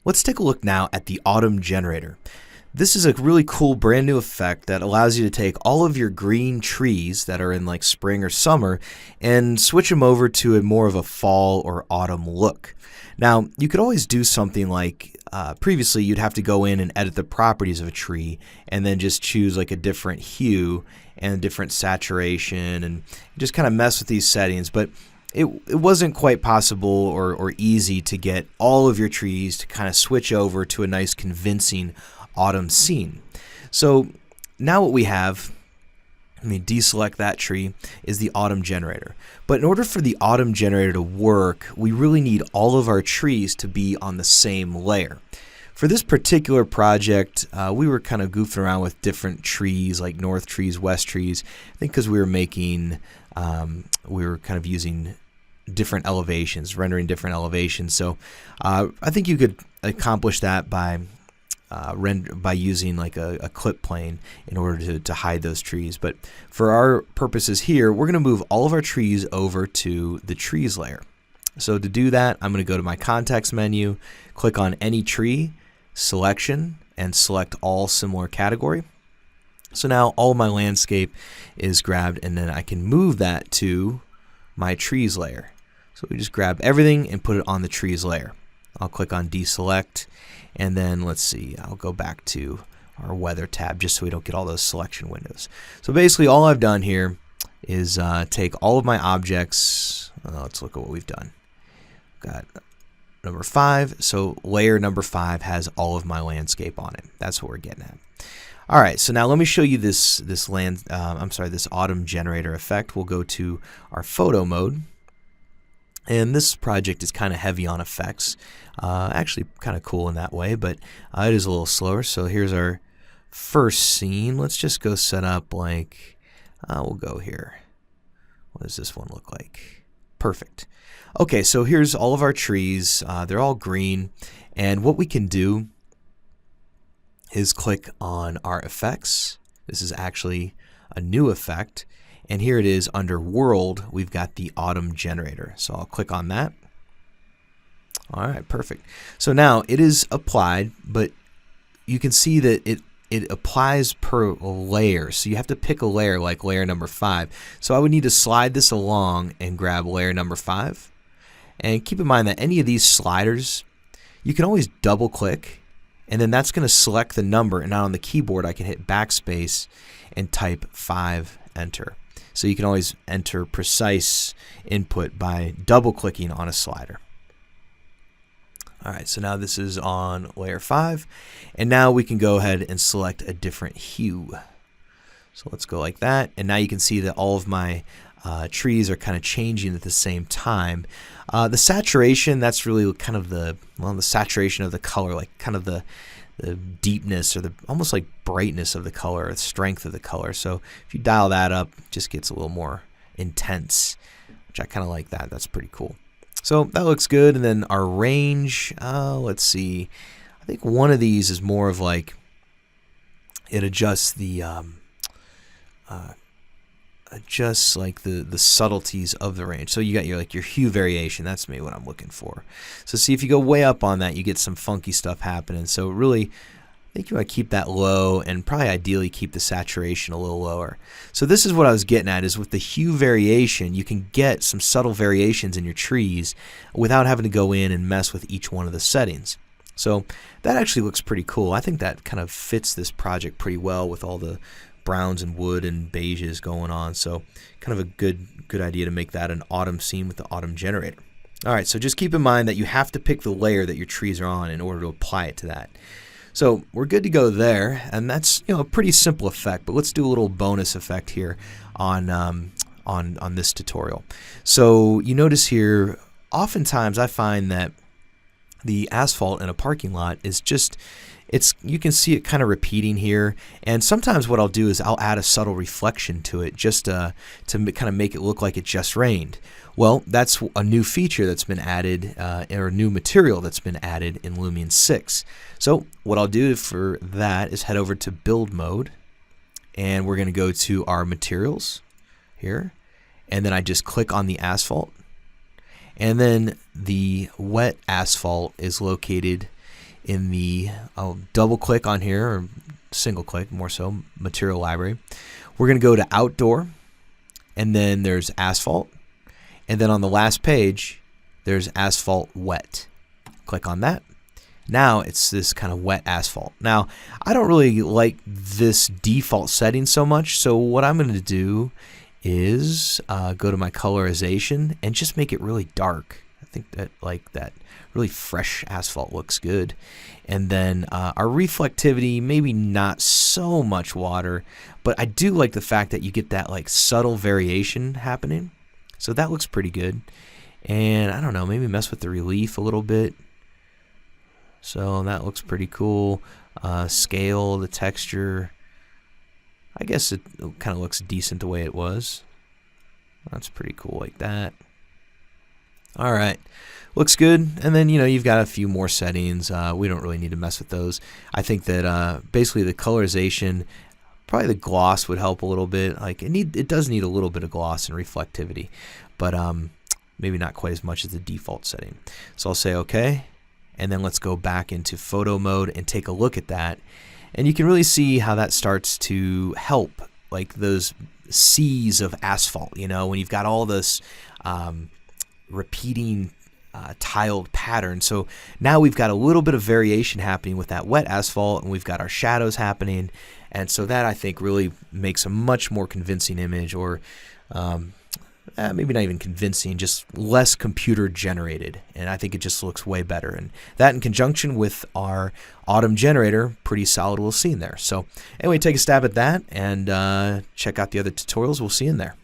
Let's take a look now at the autumn generator. This is a really cool brand new effect that allows you to take all of your green trees that are in like spring or summer and switch them over to a more of a fall or autumn look. Now, you could always do something like previously you'd have to go in and edit the properties of a tree and then just choose like a different hue and a different saturation and just kind of mess with these settings. But it wasn't quite possible or easy to get all of your trees to kind of switch over to a nice convincing autumn scene. So now what we have, let me deselect that tree, is the autumn generator. But in order for the autumn generator to work, we really need all of our trees to be on the same layer. For this particular project, we were kind of goofing around with different trees, like north trees, west trees. I think because we were making, we were kind of using different elevations, rendering different elevations. So I think you could accomplish that by using like a clip plane in order to hide those trees. But for our purposes here, we're going to move all of our trees over to the trees layer. So to do that, I'm going to go to my context menu, click on any tree, selection, and select all similar category. So now all of my landscape is grabbed, and then I can move that to my trees layer. So we just grab everything and put it on the trees layer. I'll click on deselect, and then let's see, I'll go back to our weather tab just so we don't get all those selection windows. So basically all I've done here is take all of my objects. Let's look at what we've done. Got number 5, so layer number 5 has all of my landscape on it. That's what we're getting at. All right, so now let me show you this autumn generator effect. We'll go to our photo mode. And this project is kind of heavy on effects. Actually kind of cool in that way, but it is a little slower. So here's our first scene. Let's just go set up like, we'll go here. What does this one look like? Perfect. Okay, so here's all of our trees. They're all green. And what we can do is click on our effects. This is actually a new effect. And here it is under World, we've got the Autumn Generator. So I'll click on that. All right, perfect. So now it is applied, but you can see that it applies per layer. So you have to pick a layer like layer number 5. So I would need to slide this along and grab layer number 5. And keep in mind that any of these sliders, you can always double click, and then that's going to select the number. And now on the keyboard, I can hit backspace and type 5, enter. So you can always enter precise input by double clicking on a slider. All right, so now this is on layer 5, and now we can go ahead and select a different hue. So let's go like that, and now you can see that all of my trees are kind of changing at the same time. The saturation, that's really kind of the saturation of the color, like kind of the deepness or the almost like brightness of the color or the strength of the color. So if you dial that up, it just gets a little more intense, which I kind of like that. That's pretty cool. So that looks good. And then our range, let's see. I think one of these is more of like it adjusts the the subtleties of the range. So you got your hue variation. That's maybe what I'm looking for. So see, if you go way up on that, you get some funky stuff happening. So really, I think you want to keep that low and probably ideally keep the saturation a little lower. So this is what I was getting at, is with the hue variation, you can get some subtle variations in your trees without having to go in and mess with each one of the settings. So that actually looks pretty cool. I think that kind of fits this project pretty well with all the browns and wood and beiges going on. So kind of a good idea to make that an autumn scene with the autumn generator. All right, so just keep in mind that you have to pick the layer that your trees are on in order to apply it to that. So we're good to go there, and that's a pretty simple effect. But let's do a little bonus effect here on this tutorial. So you notice here, oftentimes I find that the asphalt in a parking lot is just, you can see it kind of repeating here, and sometimes what I'll do is I'll add a subtle reflection to it just to kind of make it look like it just rained. Well, that's a new feature that's been added, or a new material that's been added in Lumion 6. So what I'll do for that is head over to build mode, and we're going to go to our materials here, and then I just click on the asphalt, and then the wet asphalt is located in the, I'll double click on here, or single click more so, material library. We're going to go to outdoor, and then there's asphalt, and then on the last page there's asphalt wet. Click on that. Now it's this kind of wet asphalt. Now I don't really like this default setting so much, so what I'm going to do is go to my colorization and just make it really dark. I think that like that really fresh asphalt looks good. And then our reflectivity, maybe not so much water, but I do like the fact that you get that like subtle variation happening. So that looks pretty good. And I don't know, maybe mess with the relief a little bit. So that looks pretty cool. Scale, the texture, I guess it kind of looks decent the way it was. That's pretty cool like that. All right, looks good. And then, you know, you've got a few more settings. We don't really need to mess with those. I think that basically the colorization, probably the gloss would help a little bit. Like it does need a little bit of gloss and reflectivity, but maybe not quite as much as the default setting. So I'll say okay, and then let's go back into photo mode and take a look at that. And you can really see how that starts to help, like those seas of asphalt, you know, when you've got all this repeating tiled pattern. So now we've got a little bit of variation happening with that wet asphalt, and we've got our shadows happening. And so that, I think, really makes a much more convincing image, or maybe not even convincing, just less computer generated. And I think it just looks way better. And that in conjunction with our autumn generator, pretty solid little scene there. So anyway, take a stab at that and check out the other tutorials. We'll see you in there.